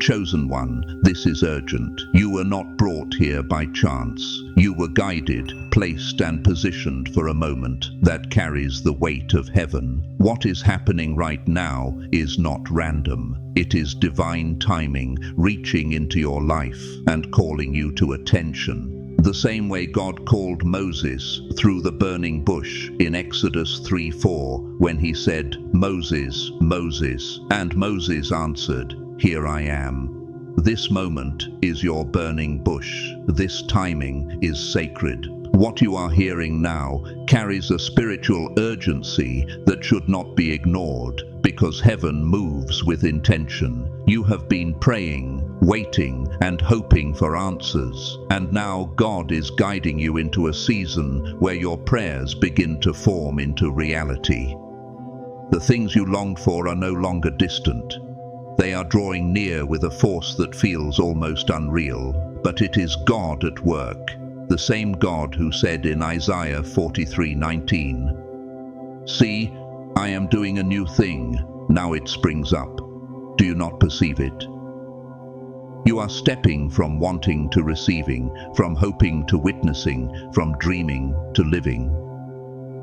Chosen one, this is urgent. You were not brought here by chance. You were guided, placed and positioned for a moment that carries the weight of heaven. What is happening right now is not random. It is divine timing reaching into your life and calling you to attention. The same way God called Moses through the burning bush in Exodus 3:4 when he said, "Moses, Moses," and Moses answered, "Here I am." This moment is your burning bush. This timing is sacred. What you are hearing now carries a spiritual urgency that should not be ignored because heaven moves with intention. You have been praying, waiting, and hoping for answers, and now God is guiding you into a season where your prayers begin to form into reality. The things you longed for are no longer distant. They are drawing near with a force that feels almost unreal, but it is God at work, the same God who said in Isaiah 43:19, "See, I am doing a new thing, now it springs up. Do you not perceive it?" You are stepping from wanting to receiving, from hoping to witnessing, from dreaming to living.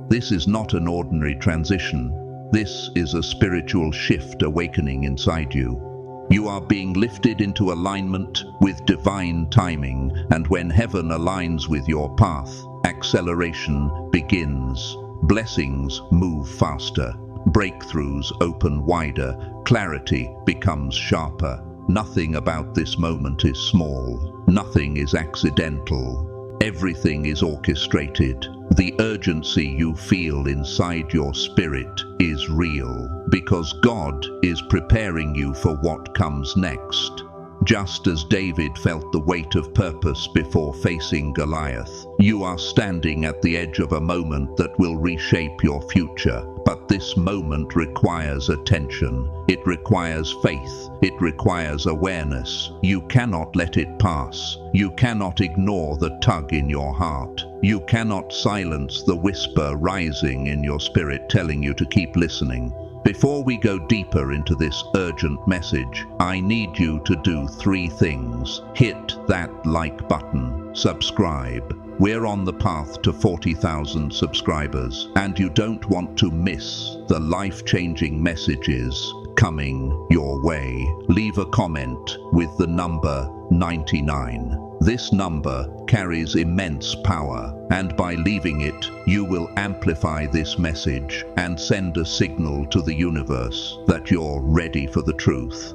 This is not an ordinary transition. This is a spiritual shift awakening inside you. You are being lifted into alignment with divine timing, and when heaven aligns with your path, acceleration begins. Blessings move faster. Breakthroughs open wider. Clarity becomes sharper. Nothing about this moment is small. Nothing is accidental. Everything is orchestrated. The urgency you feel inside your spirit is real, because God is preparing you for what comes next. Just as David felt the weight of purpose before facing Goliath, you are standing at the edge of a moment that will reshape your future. But this moment requires attention. It requires faith. It requires awareness. You cannot let it pass. You cannot ignore the tug in your heart. You cannot silence the whisper rising in your spirit telling you to keep listening. Before we go deeper into this urgent message, I need you to do 3 things. Hit that like button. Subscribe. We're on the path to 40,000 subscribers, and you don't want to miss the life-changing messages coming your way. Leave a comment with the number 99. This number carries immense power, and by leaving it, you will amplify this message and send a signal to the universe that you're ready for the truth.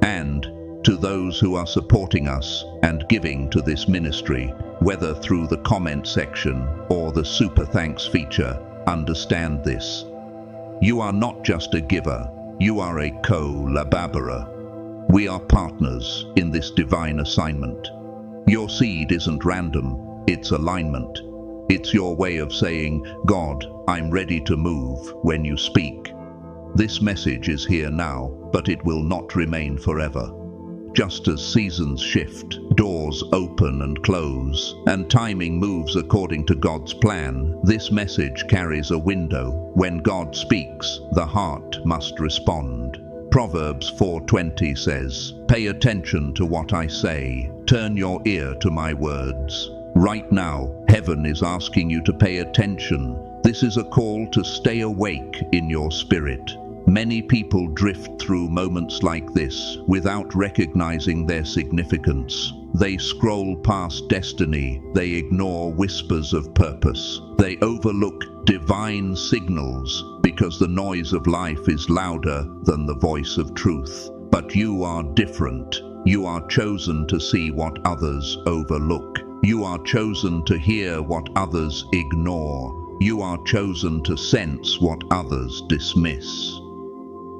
And to those who are supporting us and giving to this ministry, whether through the comment section or the Super Thanks feature, understand this. You are not just a giver, you are a co-laborer. We are partners in this divine assignment. Your seed isn't random, it's alignment. It's your way of saying, "God, I'm ready to move," when you speak. This message is here now, but it will not remain forever. Just as seasons shift, doors open and close, and timing moves according to God's plan, this message carries a window. When God speaks, the heart must respond. Proverbs 4:20 says, "Pay attention to what I say. Turn your ear to my words." Right now, heaven is asking you to pay attention. This is a call to stay awake in your spirit. Many people drift through moments like this without recognizing their significance. They scroll past destiny. They ignore whispers of purpose. They overlook divine signals because the noise of life is louder than the voice of truth. But you are different. You are chosen to see what others overlook. You are chosen to hear what others ignore. You are chosen to sense what others dismiss.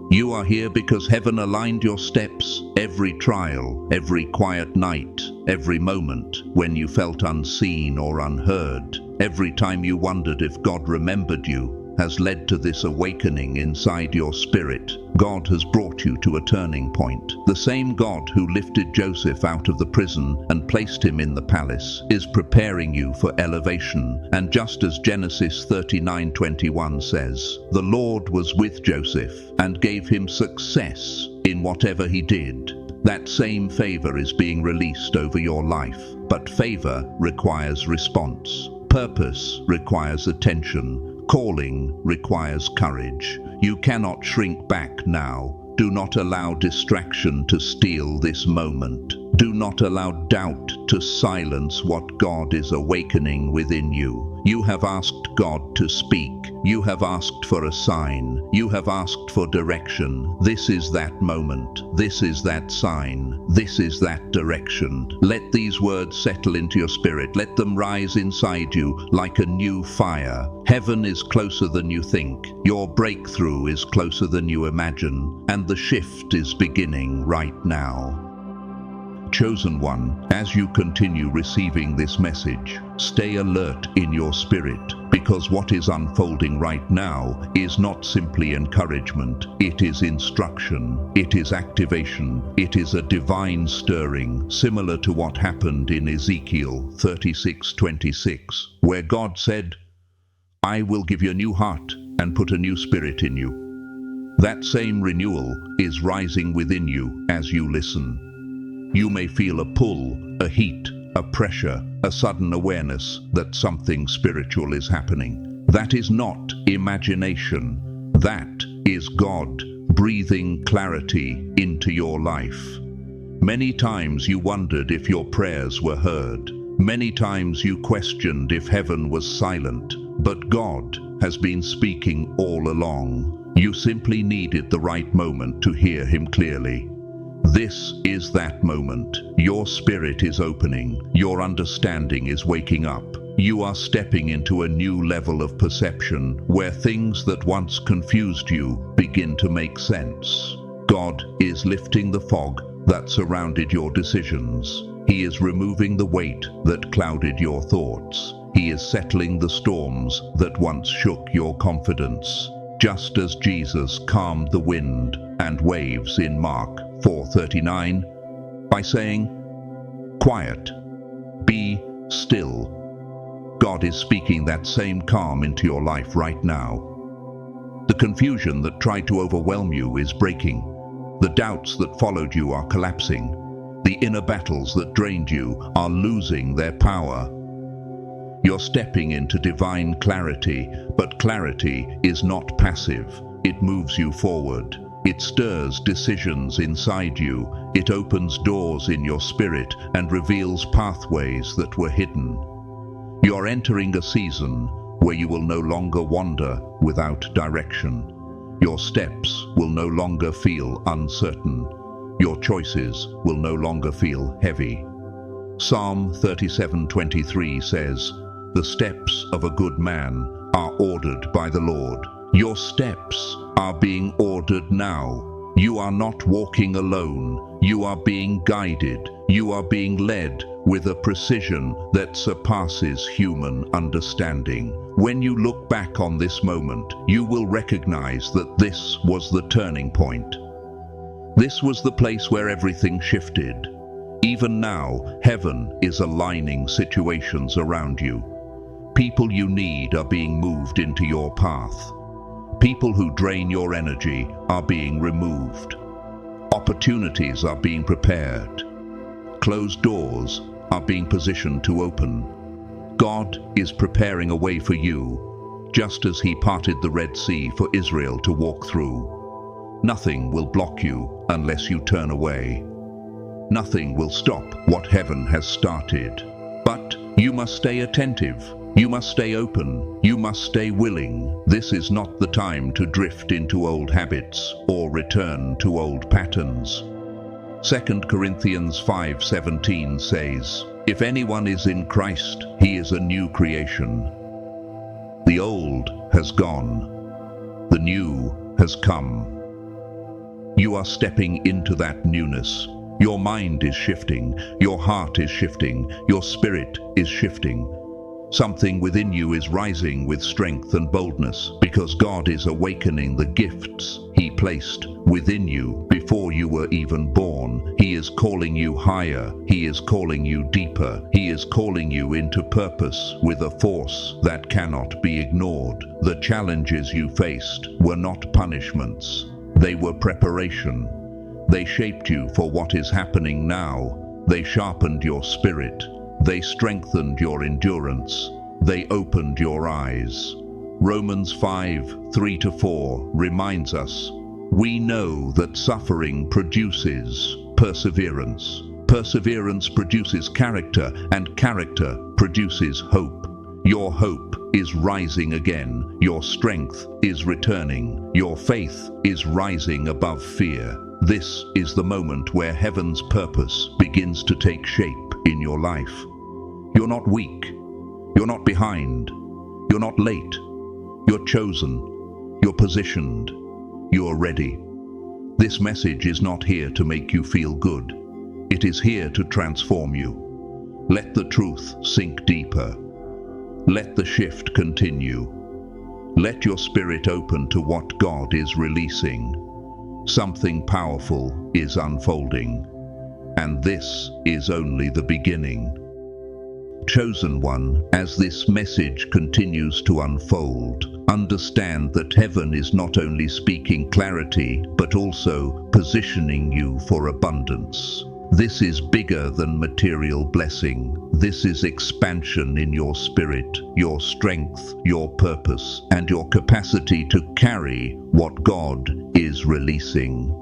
You are here because heaven aligned your steps. Every trial, every quiet night, every moment when you felt unseen or unheard, every time you wondered if God remembered you, has led to this awakening inside your spirit. God has brought you to a turning point. The same God who lifted Joseph out of the prison and placed him in the palace is preparing you for elevation. And just as Genesis 39:21 says, "The Lord was with Joseph and gave him success in whatever he did." That same favor is being released over your life, but favor requires response. Purpose requires attention. Calling requires courage. You cannot shrink back now. Do not allow distraction to steal this moment. Do not allow doubt to silence what God is awakening within you. You have asked God to speak. You have asked for a sign. You have asked for direction. This is that moment. This is that sign. This is that direction. Let these words settle into your spirit. Let them rise inside you like a new fire. Heaven is closer than you think. Your breakthrough is closer than you imagine. And the shift is beginning right now. Chosen one, as you continue receiving this message, stay alert in your spirit, because what is unfolding right now is not simply encouragement, it is instruction, it is activation, it is a divine stirring, similar to what happened in Ezekiel 36:26, where God said, "I will give you a new heart and put a new spirit in you." That same renewal is rising within you as you listen. You may feel a pull, a heat, a pressure, a sudden awareness that something spiritual is happening. That is not imagination. That is God breathing clarity into your life. Many times you wondered if your prayers were heard. Many times you questioned if heaven was silent. But God has been speaking all along. You simply needed the right moment to hear Him clearly. This is that moment. Your spirit is opening. Your understanding is waking up. You are stepping into a new level of perception where things that once confused you begin to make sense. God is lifting the fog that surrounded your decisions. He is removing the weight that clouded your thoughts. He is settling the storms that once shook your confidence. Just as Jesus calmed the wind and waves in Mark 4:39 by saying, "Quiet, be still." God is speaking that same calm into your life right now. The confusion that tried to overwhelm you is breaking. The doubts that followed you are collapsing. The inner battles that drained you are losing their power. You're stepping into divine clarity, but clarity is not passive. It moves you forward. It stirs decisions inside you. It opens doors in your spirit and reveals pathways that were hidden. You're entering a season where you will no longer wander without direction. Your steps will no longer feel uncertain. Your choices will no longer feel heavy. Psalm 37:23 says, "The steps of a good man are ordered by the Lord." Your steps are being ordered now. You are not walking alone. You are being guided. You are being led with a precision that surpasses human understanding. When you look back on this moment, you will recognize that this was the turning point. This was the place where everything shifted. Even now, heaven is aligning situations around you. People you need are being moved into your path. People who drain your energy are being removed. Opportunities are being prepared. Closed doors are being positioned to open. God is preparing a way for you, just as He parted the Red Sea for Israel to walk through. Nothing will block you unless you turn away. Nothing will stop what heaven has started. But you must stay attentive. You must stay open. You must stay willing. This is not the time to drift into old habits or return to old patterns. 2 Corinthians 5:17 says, "If anyone is in Christ, he is a new creation. The old has gone. The new has come." You are stepping into that newness. Your mind is shifting. Your heart is shifting. Your spirit is shifting. Something within you is rising with strength and boldness because God is awakening the gifts He placed within you before you were even born. He is calling you higher. He is calling you deeper. He is calling you into purpose with a force that cannot be ignored. The challenges you faced were not punishments. They were preparation. They shaped you for what is happening now. They sharpened your spirit. They strengthened your endurance. They opened your eyes. Romans 5:3-4 reminds us, we know that suffering produces perseverance. Perseverance produces character, and character produces hope. Your hope is rising again. Your strength is returning. Your faith is rising above fear. This is the moment where heaven's purpose begins to take shape in your life. You're not weak. You're not behind. You're not late. You're chosen. You're positioned. You're ready. This message is not here to make you feel good. It is here to transform you. Let the truth sink deeper. Let the shift continue. Let your spirit open to what God is releasing. Something powerful is unfolding, and this is only the beginning. Chosen one, as this message continues to unfold, understand that heaven is not only speaking clarity, but also positioning you for abundance. This is bigger than material blessing. This is expansion in your spirit, your strength, your purpose, and your capacity to carry what God is releasing.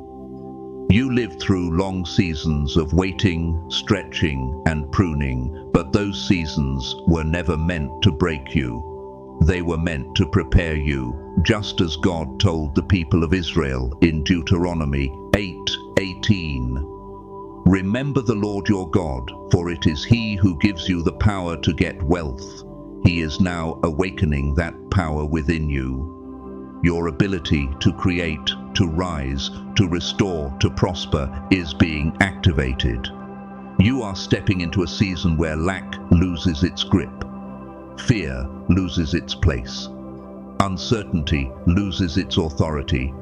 You lived through long seasons of waiting, stretching, and pruning, but those seasons were never meant to break you. They were meant to prepare you, just as God told the people of Israel in Deuteronomy 8:18. Remember the Lord your God, for it is He who gives you the power to get wealth. He is now awakening that power within you. Your ability to create, to rise, to restore, to prosper is being activated. You are stepping into a season where lack loses its grip, fear loses its place, uncertainty loses its authority.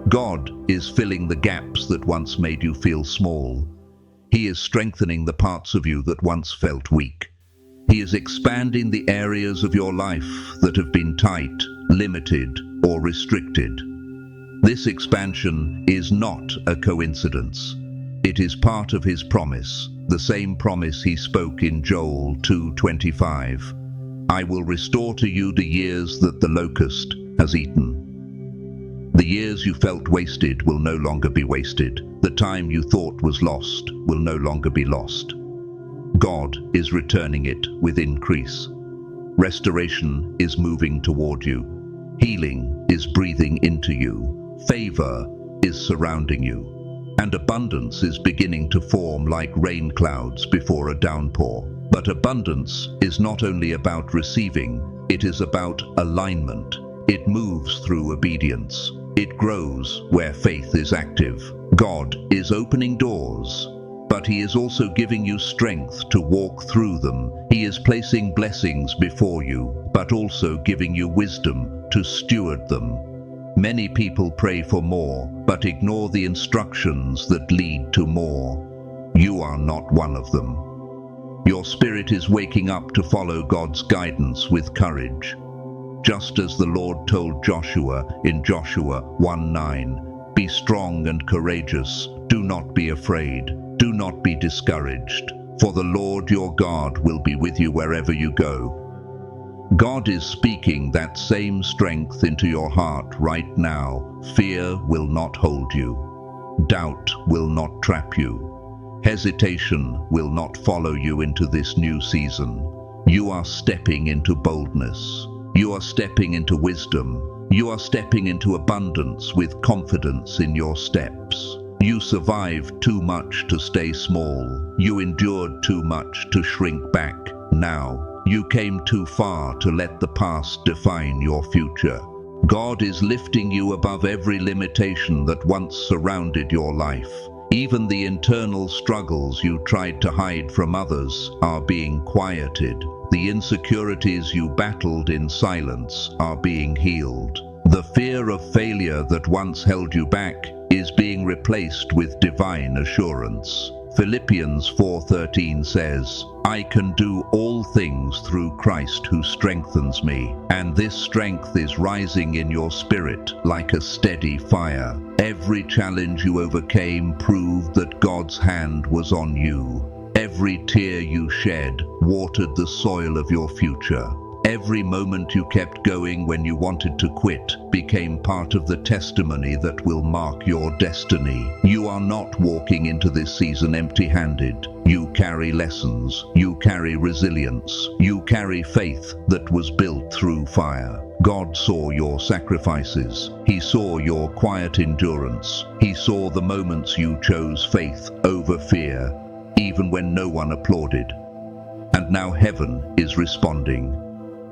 God is filling the gaps that once made you feel small. He is strengthening the parts of you that once felt weak. He is expanding the areas of your life that have been tight, limited, or restricted. This expansion is not a coincidence. It is part of His promise, the same promise He spoke in Joel 2:25. I will restore to you the years that the locust has eaten. The years you felt wasted will no longer be wasted. The time you thought was lost will no longer be lost. God is returning it with increase. Restoration is moving toward you. Healing is breathing into you. Favor is surrounding you. And abundance is beginning to form like rain clouds before a downpour. But abundance is not only about receiving, it is about alignment. It moves through obedience. It grows where faith is active. God is opening doors, but He is also giving you strength to walk through them. He is placing blessings before you, but also giving you wisdom to steward them. Many people pray for more, but ignore the instructions that lead to more. You are not one of them. Your spirit is waking up to follow God's guidance with courage. Just as the Lord told Joshua in Joshua 1:9, be strong and courageous, do not be afraid, do not be discouraged, for the Lord your God will be with you wherever you go. God is speaking that same strength into your heart right now. Fear will not hold you. Doubt will not trap you. Hesitation will not follow you into this new season. You are stepping into boldness. You are stepping into wisdom. You are stepping into abundance with confidence in your steps. You survived too much to stay small. You endured too much to shrink back. Now, you came too far to let the past define your future. God is lifting you above every limitation that once surrounded your life. Even the internal struggles you tried to hide from others are being quieted. The insecurities you battled in silence are being healed. The fear of failure that once held you back is being replaced with divine assurance. Philippians 4:13 says, I can do all things through Christ who strengthens me, and this strength is rising in your spirit like a steady fire. Every challenge you overcame proved that God's hand was on you. Every tear you shed watered the soil of your future. Every moment you kept going when you wanted to quit became part of the testimony that will mark your destiny. You are not walking into this season empty-handed. You carry lessons. You carry resilience. You carry faith that was built through fire. God saw your sacrifices. He saw your quiet endurance. He saw the moments you chose faith over fear, even when no one applauded. And now heaven is responding.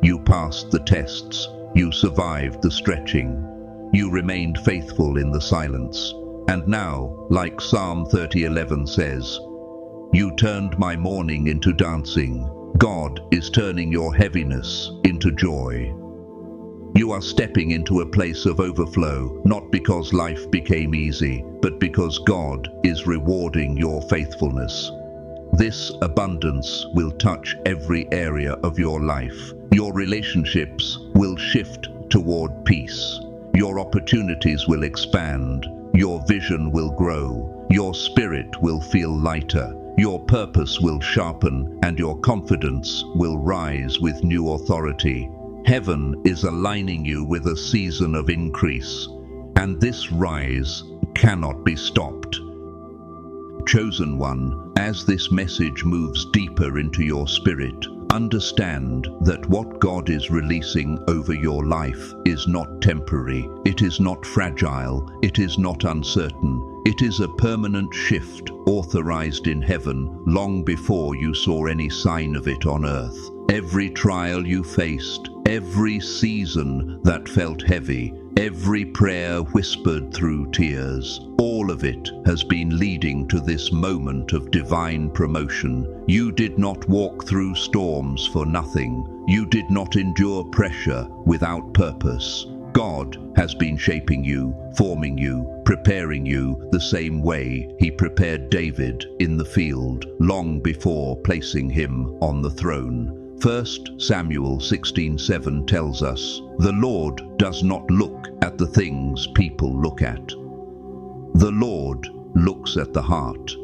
You passed the tests. You survived the stretching. You remained faithful in the silence. And now, like Psalm 30:11 says, you turned my mourning into dancing. God is turning your heaviness into joy. You are stepping into a place of overflow, not because life became easy, but because God is rewarding your faithfulness. This abundance will touch every area of your life. Your relationships will shift toward peace. Your opportunities will expand. Your vision will grow. Your spirit will feel lighter. Your purpose will sharpen, and your confidence will rise with new authority. Heaven is aligning you with a season of increase, and this rise cannot be stopped. Chosen one, as this message moves deeper into your spirit, understand that what God is releasing over your life is not temporary, it is not fragile, it is not uncertain. It is a permanent shift authorized in heaven long before you saw any sign of it on earth. Every trial you faced, every season that felt heavy, every prayer whispered through tears, all of it has been leading to this moment of divine promotion. You did not walk through storms for nothing. You did not endure pressure without purpose. God has been shaping you, forming you, preparing you the same way He prepared David in the field long before placing him on the throne. 1 Samuel 16:7 tells us, the Lord does not look at the things people look at. The Lord looks at the heart.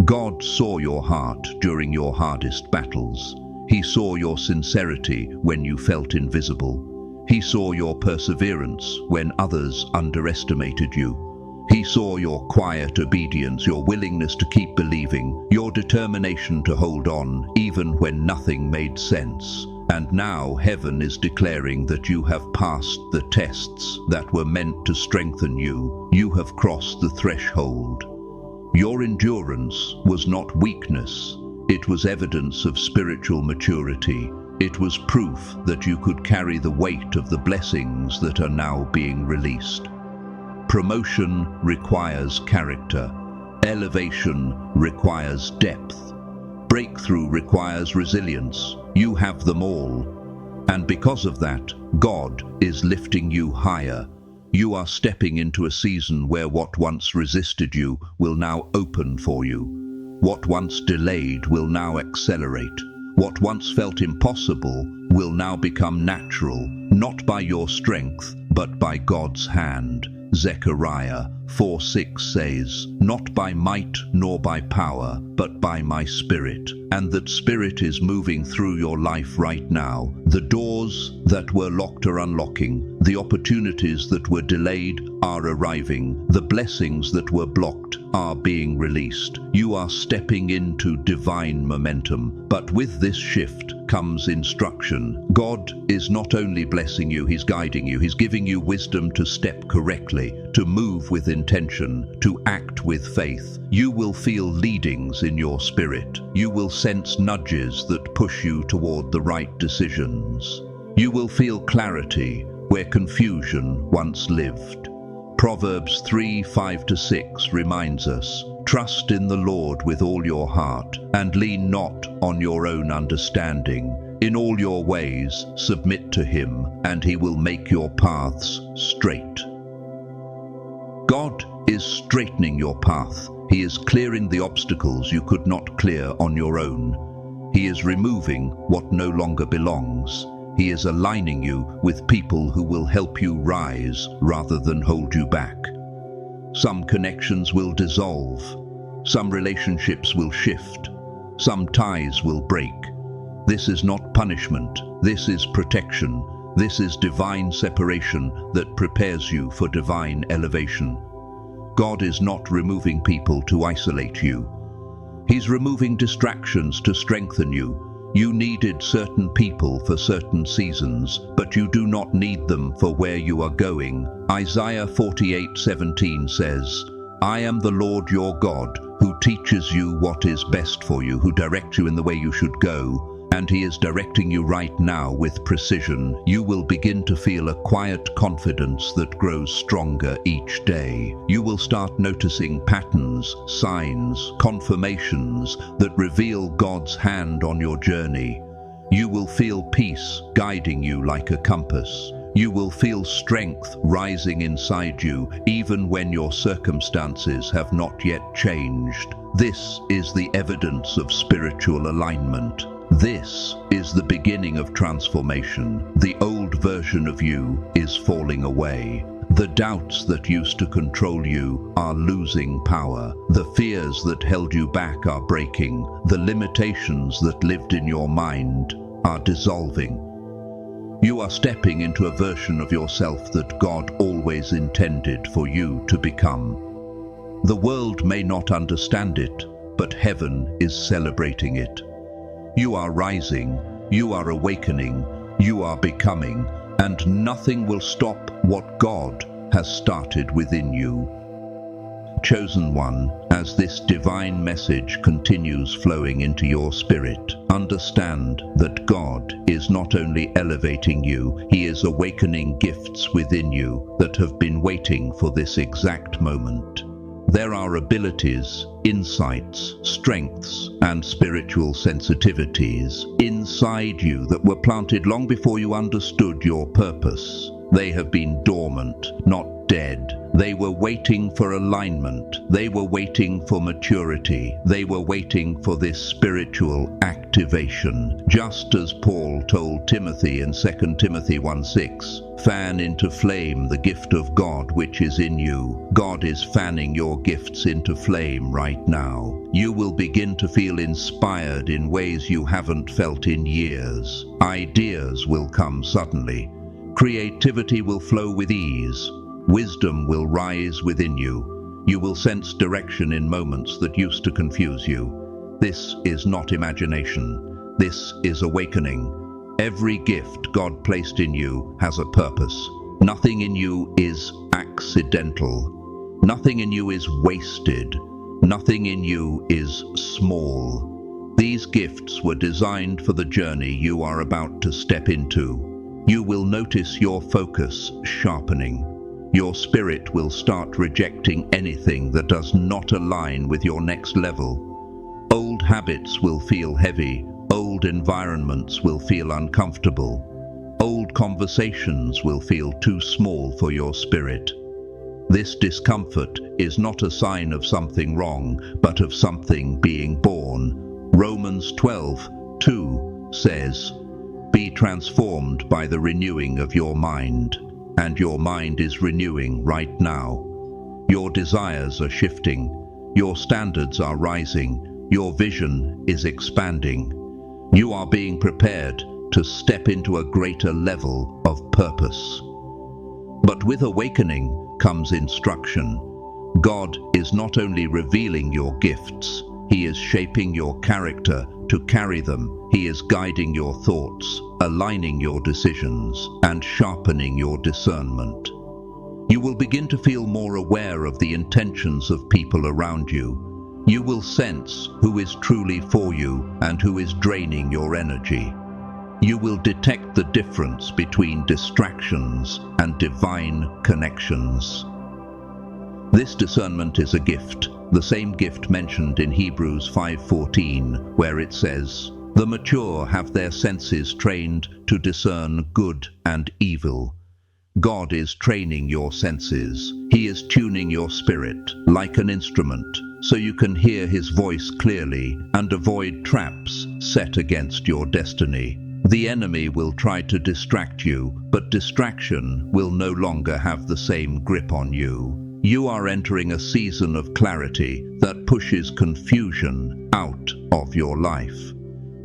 God saw your heart during your hardest battles. He saw your sincerity when you felt invisible. He saw your perseverance when others underestimated you. He saw your quiet obedience, your willingness to keep believing, your determination to hold on even when nothing made sense. And now heaven is declaring that you have passed the tests that were meant to strengthen you. You have crossed the threshold. Your endurance was not weakness. It was evidence of spiritual maturity. It was proof that you could carry the weight of the blessings that are now being released. Promotion requires character. Elevation requires depth. Breakthrough requires resilience. You have them all. And because of that, God is lifting you higher. You are stepping into a season where what once resisted you will now open for you. What once delayed will now accelerate. What once felt impossible will now become natural, not by your strength, but by God's hand. Zechariah 4:6 says, not by might nor by power, but by my Spirit. And that Spirit is moving through your life right now. The doors that were locked are unlocking. The opportunities that were delayed are arriving. The blessings that were blocked are being released. You are stepping into divine momentum. But with this shift comes instruction. God is not only blessing you, He's guiding you. He's giving you wisdom to step correctly, to move with intention, to act with faith. You will feel leadings in your spirit. You will sense nudges that push you toward the right decisions. You will feel clarity where confusion once lived. Proverbs 3:5-6 reminds us, trust in the Lord with all your heart, and lean not on your own understanding. In all your ways submit to Him, and He will make your paths straight. God is straightening your path. He is clearing the obstacles you could not clear on your own. He is removing what no longer belongs. He is aligning you with people who will help you rise rather than hold you back. Some connections will dissolve. Some relationships will shift. Some ties will break. This is not punishment. This is protection. This is divine separation that prepares you for divine elevation. God is not removing people to isolate you. He's removing distractions to strengthen you. You needed certain people for certain seasons, but you do not need them for where you are going. Isaiah 48:17 says, I am the Lord your God, who teaches you what is best for you, who directs you in the way you should go. And He is directing you right now with precision. You will begin to feel a quiet confidence that grows stronger each day. You will start noticing patterns, signs, confirmations that reveal God's hand on your journey. You will feel peace guiding you like a compass. You will feel strength rising inside you, even when your circumstances have not yet changed. This is the evidence of spiritual alignment. This is the beginning of transformation. The old version of you is falling away. The doubts that used to control you are losing power. The fears that held you back are breaking. The limitations that lived in your mind are dissolving. You are stepping into a version of yourself that God always intended for you to become. The world may not understand it, but heaven is celebrating it. You are rising, you are awakening, you are becoming, and nothing will stop what God has started within you. Chosen one, as this divine message continues flowing into your spirit, understand that God is not only elevating you, He is awakening gifts within you that have been waiting for this exact moment. There are abilities, insights, strengths, and spiritual sensitivities inside you that were planted long before you understood your purpose. They have been dormant, not dead. They were waiting for alignment. They were waiting for maturity. They were waiting for this spiritual activation. Just as Paul told Timothy in 2 Timothy 1:6, fan into flame the gift of God which is in you. God is fanning your gifts into flame right now. You will begin to feel inspired in ways you haven't felt in years. Ideas will come suddenly. Creativity will flow with ease. Wisdom will rise within you. You will sense direction in moments that used to confuse you. This is not imagination. This is awakening. Every gift God placed in you has a purpose. Nothing in you is accidental. Nothing in you is wasted. Nothing in you is small. These gifts were designed for the journey you are about to step into. You will notice your focus sharpening. Your spirit will start rejecting anything that does not align with your next level. Old habits will feel heavy. Old environments will feel uncomfortable. Old conversations will feel too small for your spirit. This discomfort is not a sign of something wrong, but of something being born. Romans 12:2 says, be transformed by the renewing of your mind. And your mind is renewing right now. Your desires are shifting. Your standards are rising. Your vision is expanding. You are being prepared to step into a greater level of purpose. But with awakening comes instruction. God is not only revealing your gifts, He is shaping your character to carry them. He is guiding your thoughts, aligning your decisions, and sharpening your discernment. You will begin to feel more aware of the intentions of people around you. You will sense who is truly for you and who is draining your energy. You will detect the difference between distractions and divine connections. This discernment is a gift, the same gift mentioned in Hebrews 5:14, where it says, the mature have their senses trained to discern good and evil. God is training your senses. He is tuning your spirit like an instrument, so you can hear his voice clearly and avoid traps set against your destiny. The enemy will try to distract you, but distraction will no longer have the same grip on you. You are entering a season of clarity that pushes confusion out of your life.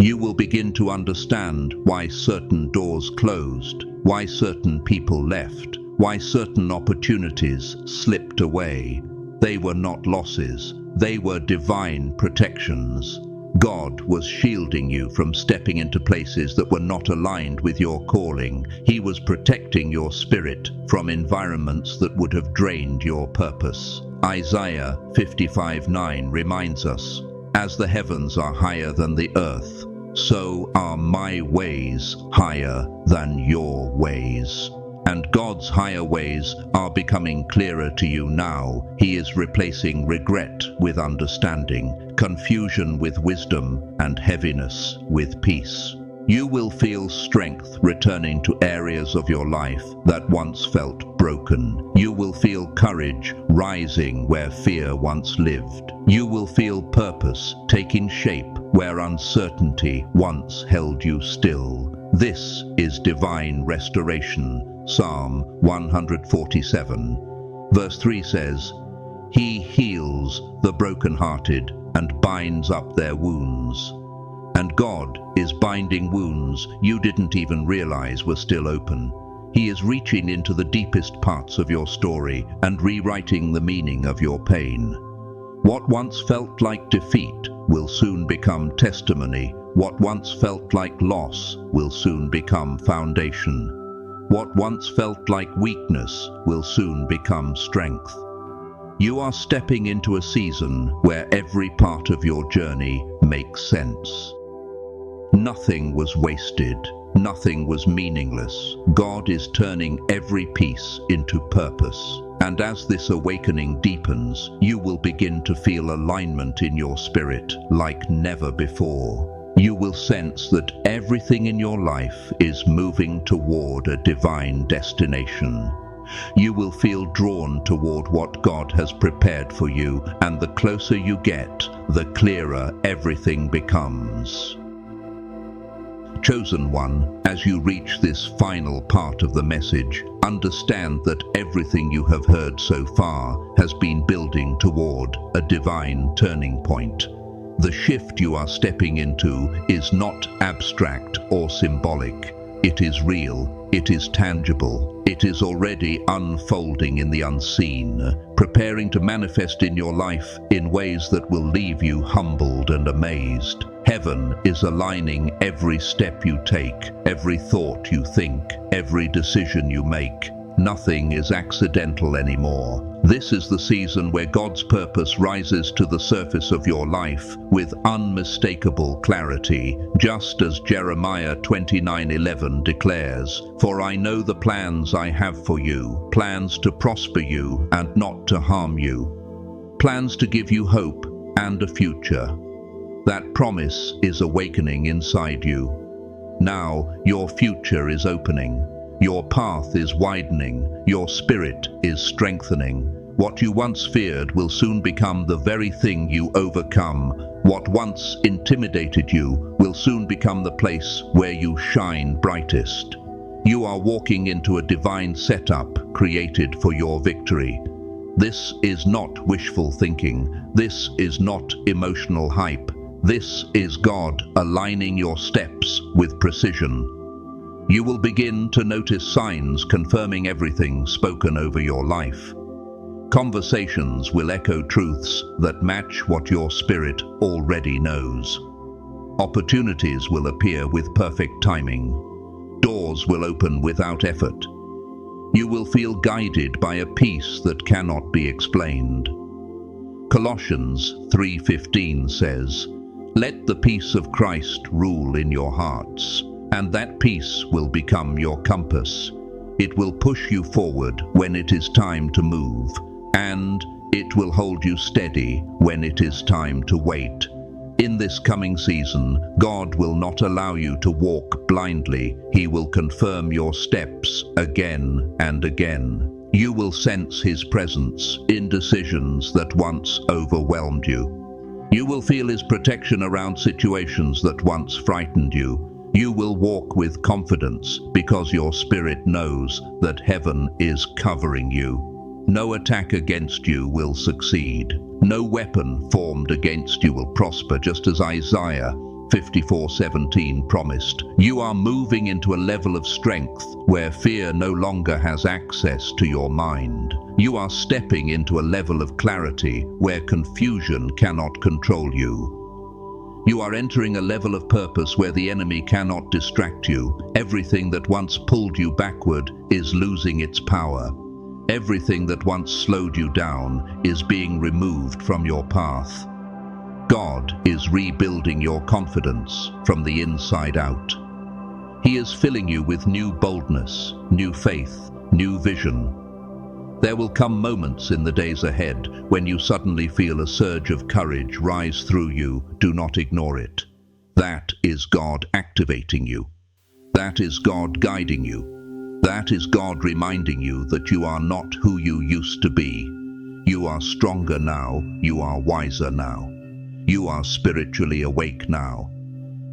You will begin to understand why certain doors closed, why certain people left, why certain opportunities slipped away. They were not losses, they were divine protections. God was shielding you from stepping into places that were not aligned with your calling. He was protecting your spirit from environments that would have drained your purpose. Isaiah 55:9 reminds us, "As the heavens are higher than the earth, so are my ways higher than your ways." And God's higher ways are becoming clearer to you now. He is replacing regret with understanding, confusion with wisdom, and heaviness with peace. You will feel strength returning to areas of your life that once felt broken. You will feel courage rising where fear once lived. You will feel purpose taking shape where uncertainty once held you still. This is divine restoration. Psalm 147, verse 3 says, "He heals the brokenhearted and binds up their wounds." And God is binding wounds you didn't even realize were still open. He is reaching into the deepest parts of your story and rewriting the meaning of your pain. What once felt like defeat will soon become testimony. What once felt like loss will soon become foundation. What once felt like weakness will soon become strength. You are stepping into a season where every part of your journey makes sense. Nothing was wasted. Nothing was meaningless. God is turning every piece into purpose. And as this awakening deepens, you will begin to feel alignment in your spirit like never before. You will sense that everything in your life is moving toward a divine destination. You will feel drawn toward what God has prepared for you, and the closer you get, the clearer everything becomes. Chosen one, as you reach this final part of the message, understand that everything you have heard so far has been building toward a divine turning point. The shift you are stepping into is not abstract or symbolic. It is real, it is tangible, it is already unfolding in the unseen, preparing to manifest in your life in ways that will leave you humbled and amazed. Heaven is aligning every step you take, every thought you think, every decision you make. Nothing is accidental anymore. This is the season where God's purpose rises to the surface of your life with unmistakable clarity, just as Jeremiah 29:11 declares, "For I know the plans I have for you, plans to prosper you and not to harm you, plans to give you hope and a future." That promise is awakening inside you. Now your future is opening. Your path is widening, your spirit is strengthening. What you once feared will soon become the very thing you overcome. What once intimidated you will soon become the place where you shine brightest. You are walking into a divine setup created for your victory. This is not wishful thinking. This is not emotional hype. This is God aligning your steps with precision. You will begin to notice signs confirming everything spoken over your life. Conversations will echo truths that match what your spirit already knows. Opportunities will appear with perfect timing. Doors will open without effort. You will feel guided by a peace that cannot be explained. Colossians 3:15 says, "Let the peace of Christ rule in your hearts, and that peace will become your compass. It will push you forward when it is time to move, and it will hold you steady when it is time to wait." In this coming season, God will not allow you to walk blindly. He will confirm your steps again and again. You will sense His presence in decisions that once overwhelmed you. You will feel His protection around situations that once frightened you. You will walk with confidence because your spirit knows that heaven is covering you. No attack against you will succeed. No weapon formed against you will prosper, just as Isaiah 54:17 promised. You are moving into a level of strength where fear no longer has access to your mind. You are stepping into a level of clarity where confusion cannot control you. You are entering a level of purpose where the enemy cannot distract you. Everything that once pulled you backward is losing its power. Everything that once slowed you down is being removed from your path. God is rebuilding your confidence from the inside out. He is filling you with new boldness, new faith, new vision. There will come moments in the days ahead when you suddenly feel a surge of courage rise through you. Do not ignore it. That is God activating you. That is God guiding you. That is God reminding you that you are not who you used to be. You are stronger now. You are wiser now. You are spiritually awake now.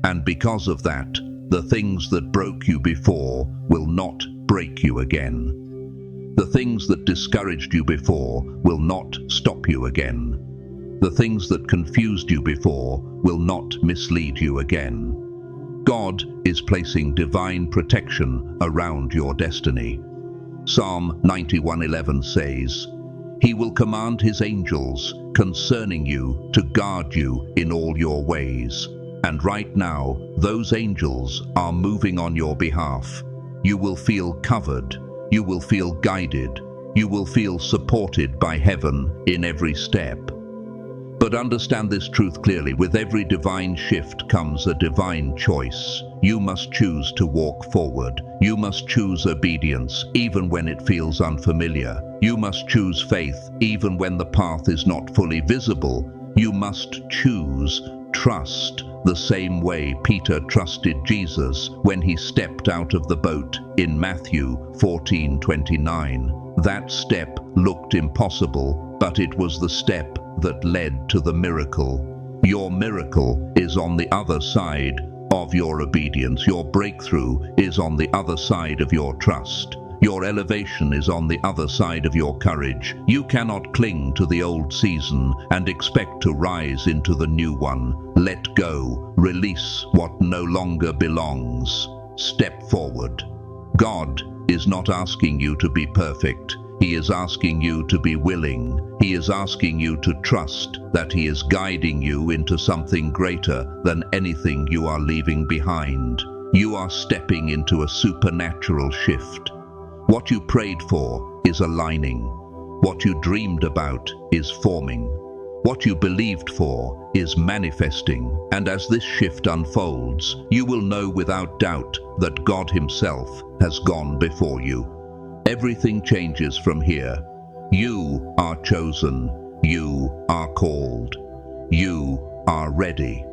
And because of that, the things that broke you before will not break you again. The things that discouraged you before will not stop you again. The things that confused you before will not mislead you again. God is placing divine protection around your destiny. Psalm 91:11 says, He will command His angels concerning you to guard you in all your ways. And right now, those angels are moving on your behalf. You will feel covered. You will feel guided. You will feel supported by heaven in every step. But understand this truth clearly. With every divine shift comes a divine choice. You must choose to walk forward. You must choose obedience, even when it feels unfamiliar. You must choose faith, even when the path is not fully visible. You must choose trust, the same way Peter trusted Jesus when he stepped out of the boat in Matthew 14:29. That step looked impossible, but it was the step that led to the miracle. Your miracle is on the other side of your obedience. Your breakthrough is on the other side of your trust. Your elevation is on the other side of your courage. You cannot cling to the old season and expect to rise into the new one. Let go. Release what no longer belongs. Step forward. God is not asking you to be perfect. He is asking you to be willing. He is asking you to trust that He is guiding you into something greater than anything you are leaving behind. You are stepping into a supernatural shift. What you prayed for is aligning. What you dreamed about is forming. What you believed for is manifesting. And as this shift unfolds, you will know without doubt that God Himself has gone before you. Everything changes from here. You are chosen. You are called. You are ready.